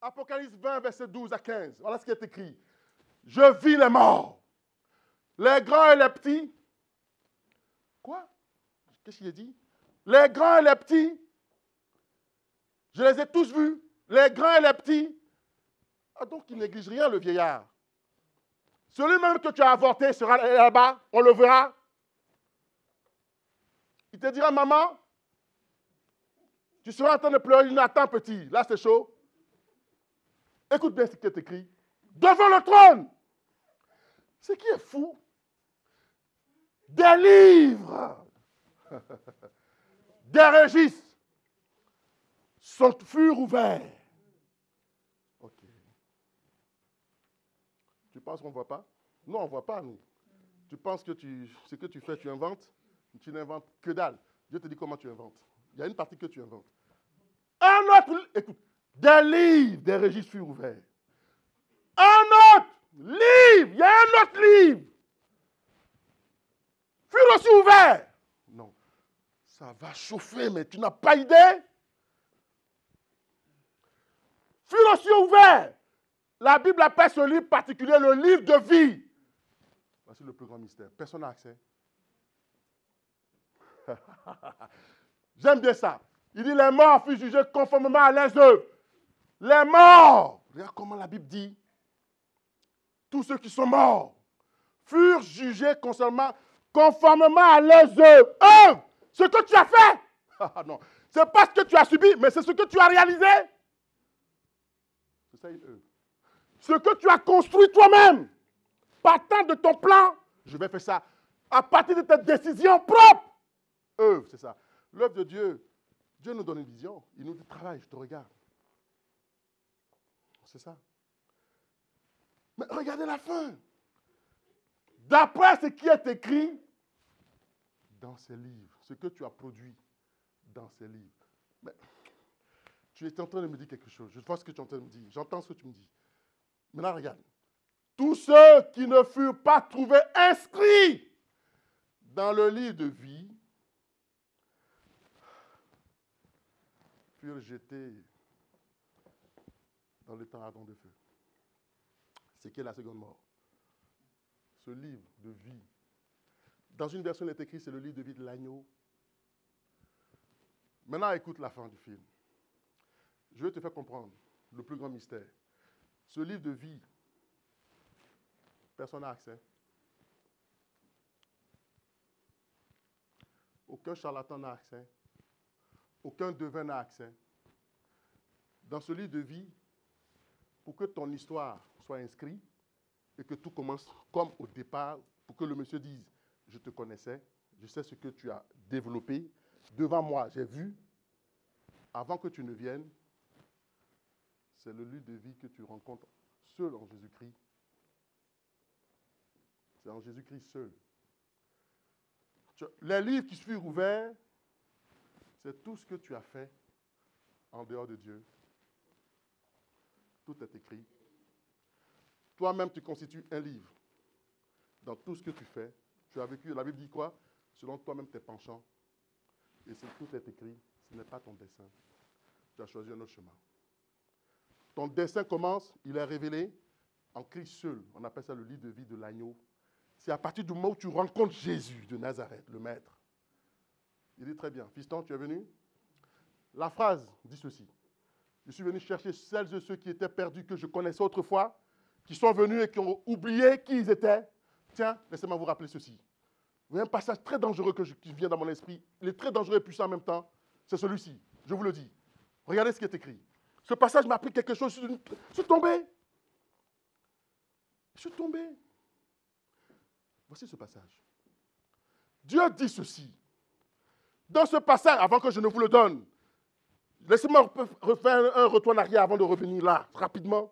Apocalypse 20, verset 12 à 15. Voilà ce qui est écrit. Je vis les morts, les grands et les petits. Quoi? Qu'est-ce qu'il a dit? Les grands et les petits. Je les ai tous vus, les grands et les petits. Ah, donc il néglige rien, le vieillard. Celui même que tu as avorté sera là-bas, on le verra. Il te dira, maman, tu seras en train de pleurer, il dit, attends petit, là c'est chaud. Écoute bien ce qui est écrit. Devant le trône. Ce qui est fou, des livres, des registres furent ouverts. Ok. Tu penses qu'on ne voit pas? Non, on ne voit pas, nous. Tu penses que ce que tu fais, tu inventes? Tu n'inventes que dalle. Dieu te dit comment tu inventes. Il y a une partie que tu inventes. Un autre, écoute, des livres, des registres furent ouverts. Un autre livre, il y a un autre livre, furent aussi ouvert. Non, ça va chauffer, mais tu n'as pas idée. Furent aussi ouvert. La Bible appelle ce livre particulier le livre de vie. Voici le plus grand mystère. Personne n'a accès. J'aime bien ça. Il dit les morts furent jugés conformément à leurs œuvres. Les morts, regarde comment la Bible dit. Tous ceux qui sont morts furent jugés conformément à leurs œuvres. Œuvres, ce que tu as fait. Non, ce n'est pas ce que tu as subi, mais c'est ce que tu as réalisé. C'est ça une œuvre. Ce que tu as construit toi-même, partant de ton plan, je vais faire ça, à partir de tes décisions propres. Œuvre, c'est ça. L'œuvre de Dieu, Dieu nous donne une vision, il nous dit travaille, je te regarde. C'est ça. Mais regardez la fin. D'après ce qui est écrit dans ces livres, ce que tu as produit dans ces livres. Mais tu es en train de me dire quelque chose. Je vois ce que tu es en train de me dire. J'entends ce que tu me dis. Maintenant, regarde. Tous ceux qui ne furent pas trouvés inscrits dans le livre de vie furent jetés dans le temps ardent de feu. C'est qui est la seconde mort. Ce livre de vie. Dans une version, il est écrit, c'est le livre de vie de l'agneau. Maintenant, écoute la fin du film. Je vais te faire comprendre le plus grand mystère. Ce livre de vie, personne n'a accès. Aucun charlatan n'a accès. Aucun devin n'a accès. Dans ce livre de vie, pour que ton histoire soit inscrite et que tout commence comme au départ, pour que le monsieur dise, je te connaissais, je sais ce que tu as développé, devant moi, j'ai vu, avant que tu ne viennes, c'est le livre de vie que tu rencontres seul en Jésus-Christ. C'est en Jésus-Christ seul. Les livres qui furent ouverts, c'est tout ce que tu as fait en dehors de Dieu. Tout est écrit. Toi-même, tu constitues un livre. Dans tout ce que tu fais, tu as vécu, la Bible dit quoi? Selon toi-même tes penchants. Et c'est tout est écrit. Ce n'est pas ton dessein. Tu as choisi un autre chemin. Ton dessein commence, il est révélé en Christ seul. On appelle ça le livre de vie de l'agneau. C'est à partir du moment où tu rencontres Jésus de Nazareth, le Maître. Il dit très bien, fiston, tu es venu? La phrase dit ceci. Je suis venu chercher celles et ceux qui étaient perdus, que je connaissais autrefois, qui sont venus et qui ont oublié qui ils étaient. Tiens, laissez-moi vous rappeler ceci. Vous voyez un passage très dangereux qui vient dans mon esprit. Il est très dangereux et puissant en même temps. C'est celui-ci. Je vous le dis. Regardez ce qui est écrit. Ce passage m'a appris quelque chose. Je suis tombé. Je suis tombé. Voici ce passage. Dieu dit ceci. Dans ce passage, avant que je ne vous le donne, laissez-moi refaire un retour en arrière avant de revenir là, rapidement.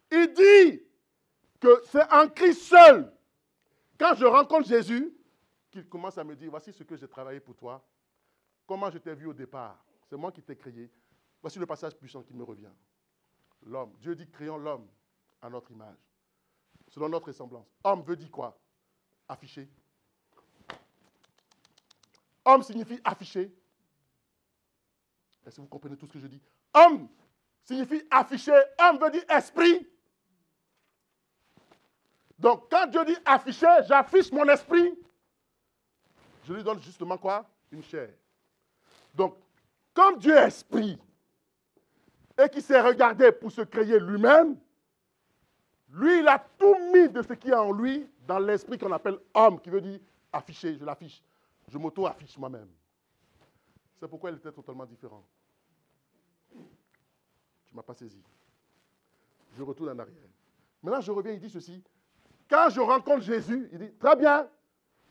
Il dit que c'est en Christ seul, quand je rencontre Jésus, qu'il commence à me dire, voici ce que j'ai travaillé pour toi, comment je t'ai vu au départ, c'est moi qui t'ai créé. Voici le passage puissant qui me revient. L'homme, Dieu dit, créons l'homme à notre image, selon notre ressemblance. Homme veut dire quoi? Afficher. Homme signifie afficher. Est-ce que vous comprenez tout ce que je dis? Homme signifie afficher. Homme veut dire esprit. Donc, quand Dieu dit afficher, j'affiche mon esprit. Je lui donne justement quoi? Une chair. Donc, comme Dieu est esprit et qu'il s'est regardé pour se créer lui-même, lui, il a tout mis de ce qui est en lui dans l'esprit qu'on appelle homme, qui veut dire afficher, je l'affiche. Je m'auto-affiche moi-même. C'est pourquoi il était totalement différent. Tu ne m'as pas saisi. Je retourne en arrière. Maintenant, je reviens, il dit ceci. Quand je rencontre Jésus, il dit, très bien,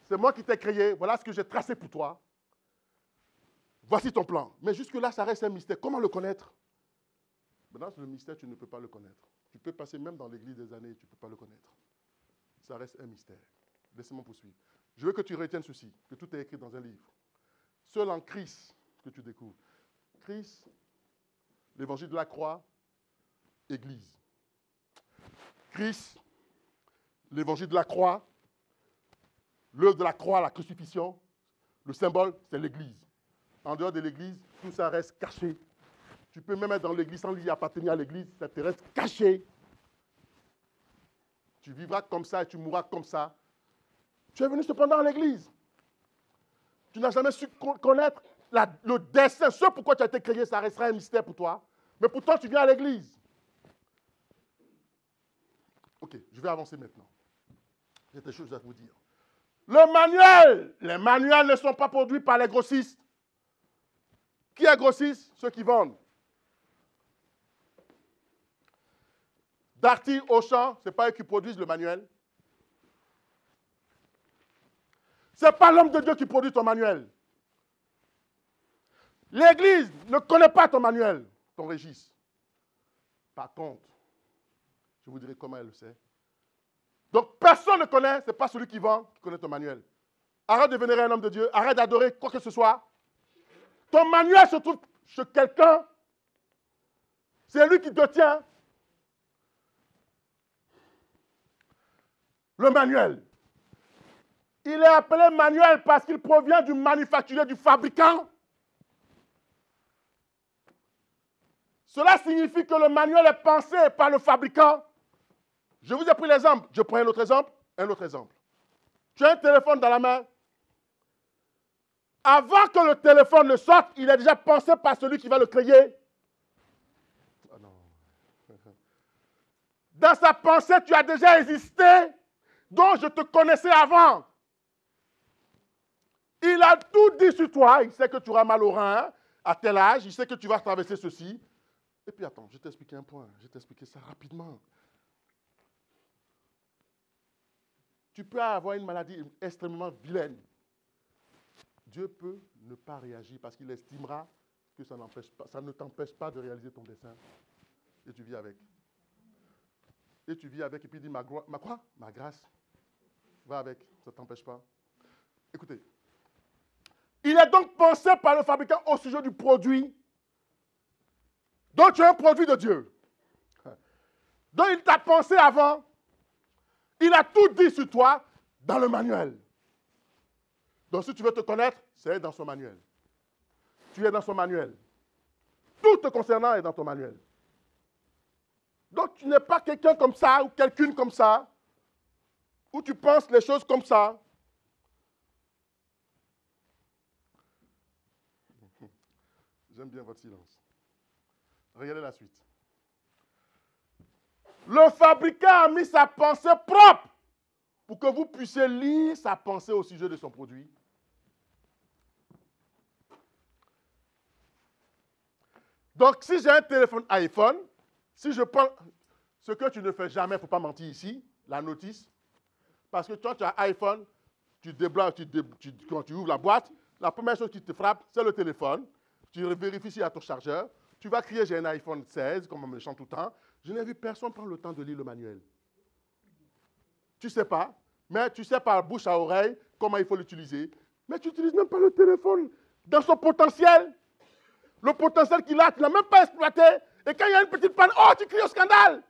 c'est moi qui t'ai créé, voilà ce que j'ai tracé pour toi. Voici ton plan. Mais jusque-là, ça reste un mystère. Comment le connaître? Maintenant, le mystère, tu ne peux pas le connaître. Tu peux passer même dans l'église des années et tu ne peux pas le connaître. Ça reste un mystère. Laissez-moi poursuivre. Je veux que tu retiennes ceci, que tout est écrit dans un livre. Seul en Christ que tu découvres. Christ, l'évangile de la croix, Église. Christ, l'évangile de la croix, l'œuvre de la croix, la crucifixion, le symbole, c'est l'Église. En dehors de l'Église, tout ça reste caché. Tu peux même être dans l'Église sans y appartenir à l'Église, ça te reste caché. Tu vivras comme ça et tu mourras comme ça. Tu es venu cependant à l'Église. Tu n'as jamais su connaître le dessein, ce pourquoi tu as été créé, ça restera un mystère pour toi. Mais pourtant, tu viens à l'Église. Ok, je vais avancer maintenant. J'ai des choses à vous dire. Le manuel. Les manuels ne sont pas produits par les grossistes. Qui est grossiste? Ceux qui vendent. Darty, Auchan, ce n'est pas eux qui produisent le manuel. Ce n'est pas l'homme de Dieu qui produit ton manuel. L'Église ne connaît pas ton manuel, ton registre. Par contre, je vous dirai comment elle le sait. Donc, personne ne connaît, ce n'est pas celui qui vend qui connaît ton manuel. Arrête de vénérer un homme de Dieu, arrête d'adorer quoi que ce soit. Ton manuel se trouve chez quelqu'un. C'est lui qui te tient. Le manuel. Il est appelé manuel parce qu'il provient du manufacturier, du fabricant. Cela signifie que le manuel est pensé par le fabricant. Je vous ai pris l'exemple. Je prends un autre exemple. Un autre exemple. Tu as un téléphone dans la main. Avant que le téléphone ne sorte, il est déjà pensé par celui qui va le créer. Oh non. Dans sa pensée, tu as déjà existé, dont je te connaissais avant. Il a tout dit sur toi. Il sait que tu auras mal au rein à tel âge. Il sait que tu vas traverser ceci. Et puis attends, je vais t'expliquer un point. Je vais t'expliquer ça rapidement. Tu peux avoir une maladie extrêmement vilaine. Dieu peut ne pas réagir parce qu'il estimera que ça ne t'empêche pas de réaliser ton dessein. Et tu vis avec. Et tu vis avec et puis il dit, ma quoi? Ma grâce. Va avec, ça ne t'empêche pas. Écoutez. Il est donc pensé par le fabricant au sujet du produit. Donc tu es un produit de Dieu. Donc il t'a pensé avant. Il a tout dit sur toi dans le manuel. Donc si tu veux te connaître, c'est dans son manuel. Tu es dans son manuel. Tout te concernant est dans ton manuel. Donc tu n'es pas quelqu'un comme ça ou quelqu'une comme ça, où tu penses les choses comme ça. J'aime bien votre silence. Regardez la suite. Le fabricant a mis sa pensée propre pour que vous puissiez lire sa pensée au sujet de son produit. Donc, si j'ai un téléphone iPhone, si je prends ce que tu ne fais jamais, il ne faut pas mentir ici, la notice, parce que toi, tu as iPhone, tu débloques, quand tu ouvres la boîte, la première chose qui te frappe, c'est le téléphone. Tu vérifies s'il y a ton chargeur. Tu vas crier, j'ai un iPhone 16, comme on me le chante tout le temps. Je n'ai vu personne prendre le temps de lire le manuel. Tu ne sais pas, mais tu sais par bouche à oreille comment il faut l'utiliser. Mais tu n'utilises même pas le téléphone dans son potentiel. Le potentiel qu'il a, tu ne l'as même pas exploité. Et quand il y a une petite panne, oh, tu cries au scandale.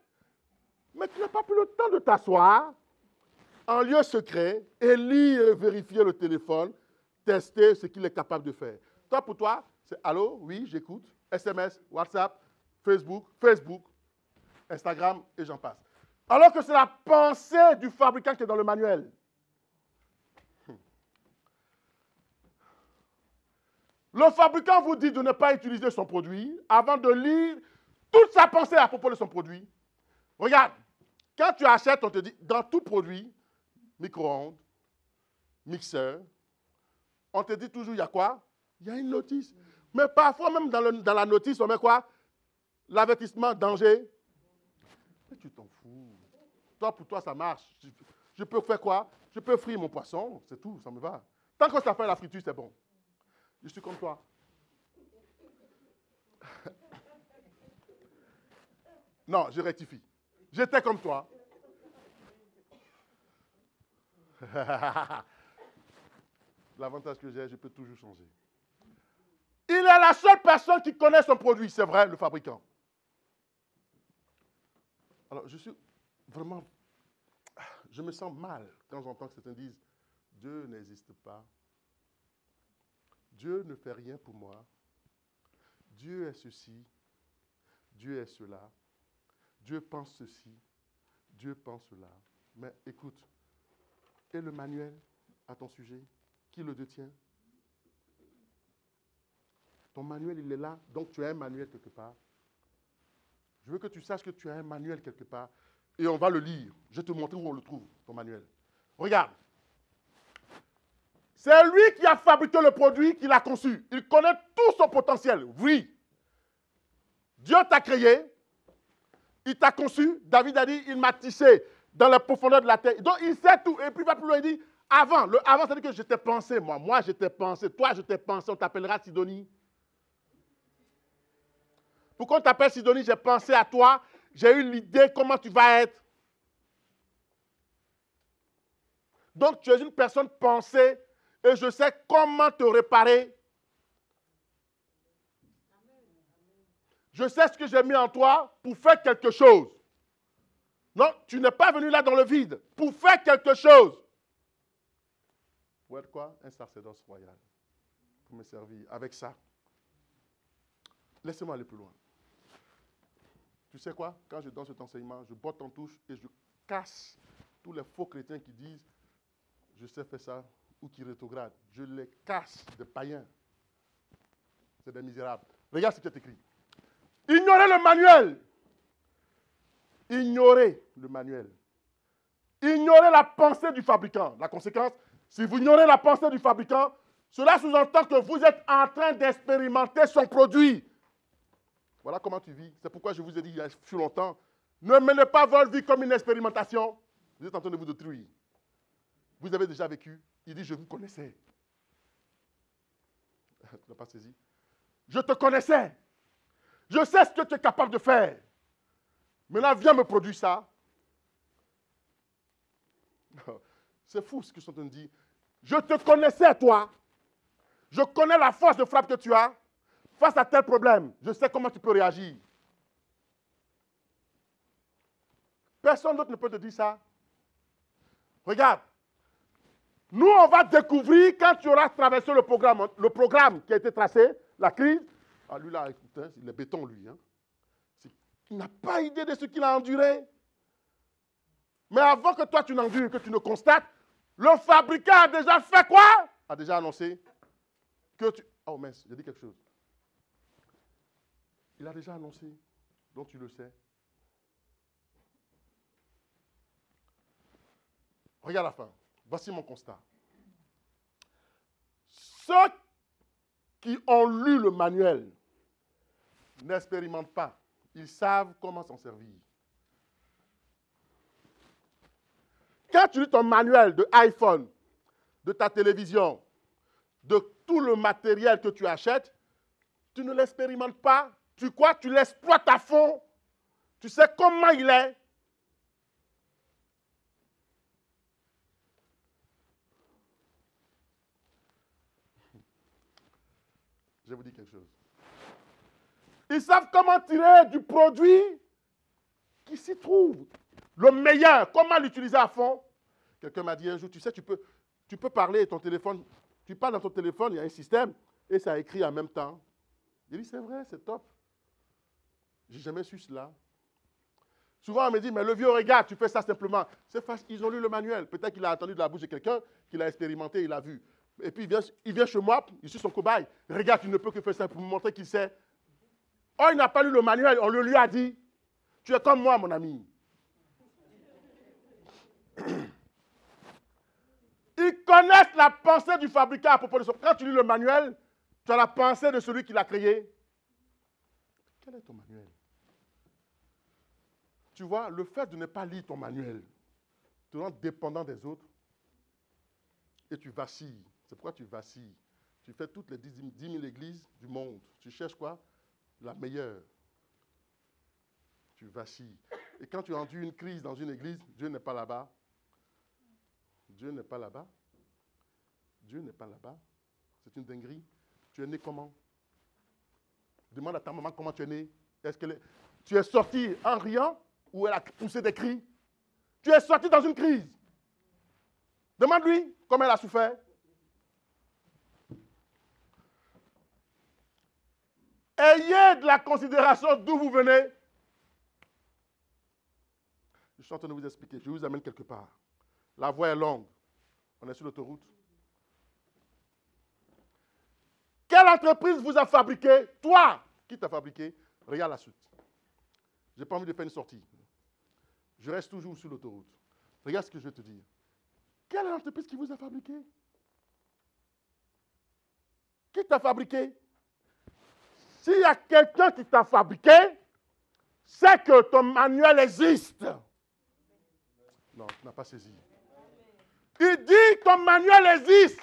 Mais tu n'as pas pris le temps de t'asseoir en lieu secret et lire et vérifier le téléphone, tester ce qu'il est capable de faire. Toi, pour toi, c'est allô, oui, j'écoute, SMS, WhatsApp, Facebook, Instagram et j'en passe. Alors que c'est la pensée du fabricant qui est dans le manuel. Le fabricant vous dit de ne pas utiliser son produit avant de lire toute sa pensée à propos de son produit. Regarde, quand tu achètes, on te dit, dans tout produit, micro-ondes, mixeur, on te dit toujours, il y a quoi? Il y a une notice. Mais parfois, même dans la notice, on met quoi? L'avertissement, danger. Mais tu t'en fous. Toi, pour toi, ça marche. Je peux faire quoi? Je peux frire mon poisson, c'est tout, ça me va. Tant que ça fait la friture, c'est bon. Je suis comme toi. Non, je rectifie. J'étais comme toi. L'avantage que j'ai, je peux toujours changer. Il est la seule personne qui connaît son produit, c'est vrai, le fabricant. Alors, je suis vraiment... Je me sens mal quand j'entends que certains disent « Dieu n'existe pas. Dieu ne fait rien pour moi. Dieu est ceci. Dieu est cela. Dieu pense ceci. Dieu pense cela. » Mais écoute, et le manuel à ton sujet, qui le détient? Ton manuel, il est là, donc tu as un manuel quelque part. Je veux que tu saches que tu as un manuel quelque part et on va le lire. Je vais te montrer où on le trouve, ton manuel. Regarde. C'est lui qui a fabriqué le produit, qui l'a conçu. Il connaît tout son potentiel. Oui. Dieu t'a créé, il t'a conçu. David a dit, il m'a tissé dans la profondeur de la terre. Donc, il sait tout. Et puis, il va plus loin, il dit, avant. Le avant, c'est-à-dire que je t'ai pensé, moi. Moi, je t'ai pensé. Toi, je t'ai pensé. On t'appellera Sidonie. Pourquoi on t'appelle Sidonie? J'ai pensé à toi. J'ai eu l'idée comment tu vas être. Donc, tu es une personne pensée et je sais comment te réparer. Je sais ce que j'ai mis en toi pour faire quelque chose. Non, tu n'es pas venu là dans le vide pour faire quelque chose. Pour être quoi? Un sacerdoce royal. Pour me servir. Avec ça, laissez-moi aller plus loin. Tu sais quoi? Quand je donne cet enseignement, je botte en touche et je casse tous les faux chrétiens qui disent « je sais faire ça » ou qui rétrogradent. Je les casse des païens. C'est des misérables. Regarde ce qui est écrit. Ignorez le manuel. Ignorez le manuel. Ignorez la pensée du fabricant. La conséquence, si vous ignorez la pensée du fabricant, cela sous-entend que vous êtes en train d'expérimenter son produit. Voilà comment tu vis. C'est pourquoi je vous ai dit il y a si longtemps, ne menez pas votre vie comme une expérimentation. Vous êtes en train de vous détruire. Vous avez déjà vécu. Il dit, je vous connaissais. Tu n'as pas saisi? Je te connaissais. Je sais ce que tu es capable de faire. Maintenant, viens me produire ça. C'est fou ce que je suis en train de dire. Je te connaissais, toi. Je connais la force de frappe que tu as. Face à tel problème, je sais comment tu peux réagir. Personne d'autre ne peut te dire ça. Regarde. Nous, on va découvrir quand tu auras traversé le programme qui a été tracé, la crise. Ah, lui là, écoute, hein, il est béton, lui. Hein. Il n'a pas idée de ce qu'il a enduré. Mais avant que toi tu n'endures, que tu ne constates, le fabricant a déjà fait quoi? A déjà annoncé que tu... Oh mince, j'ai dit quelque chose. Il a déjà annoncé, donc tu le sais. Regarde la fin. Voici mon constat. Ceux qui ont lu le manuel n'expérimentent pas. Ils savent comment s'en servir. Quand tu lis ton manuel de iPhone, de ta télévision, de tout le matériel que tu achètes, tu ne l'expérimentes pas. Tu crois, tu l'exploites à fond. Tu sais comment il est. Je vais vous dire quelque chose. Ils savent comment tirer du produit qui s'y trouve. Le meilleur, comment l'utiliser à fond. Quelqu'un m'a dit un jour, tu sais, tu peux parler et ton téléphone, tu parles dans ton téléphone, il y a un système et ça écrit en même temps. J'ai dit, c'est vrai, c'est top. J'ai jamais su cela. Souvent, on me dit, mais le vieux, regarde, tu fais ça simplement. C'est facile, ils ont lu le manuel. Peut-être qu'il a entendu de la bouche de quelqu'un, qu'il a expérimenté, il a vu. Et puis, il vient chez moi, je suis son cobaye. Regarde, tu ne peux que faire ça pour me montrer qu'il sait. Oh, il n'a pas lu le manuel, on le lui a dit. Tu es comme moi, mon ami. Ils connaissent la pensée du fabricant à propos de son. Quand tu lis le manuel, tu as la pensée de celui qui l'a créé. Quel est ton manuel? Tu vois, le fait de ne pas lire ton manuel te rend dépendant des autres et tu vacilles. C'est pourquoi tu vacilles. Tu fais toutes les 10 000 églises du monde. Tu cherches quoi? La meilleure. Tu vacilles. Et quand tu endures une crise dans une église, Dieu n'est pas là-bas. Dieu n'est pas là-bas. Dieu n'est pas là-bas. C'est une dinguerie. Tu es né comment? Demande à ta maman comment tu es né. Tu es sorti en riant ou elle a poussé des cris? Tu es sorti dans une crise. Demande-lui comment elle a souffert. Ayez de la considération d'où vous venez. Je suis en train de vous expliquer. Je vous amène quelque part. La voie est longue. On est sur l'autoroute. Quelle entreprise vous a fabriqué? Toi, qui t'a fabriqué? Regarde la suite. Je n'ai pas envie de faire une sortie. Je reste toujours sur l'autoroute. Regarde ce que je vais te dire. Quelle est l'entreprise qui vous a fabriqué? Qui t'a fabriqué? S'il y a quelqu'un qui t'a fabriqué, c'est que ton manuel existe. Non, tu n'as pas saisi. Il dit que ton manuel existe.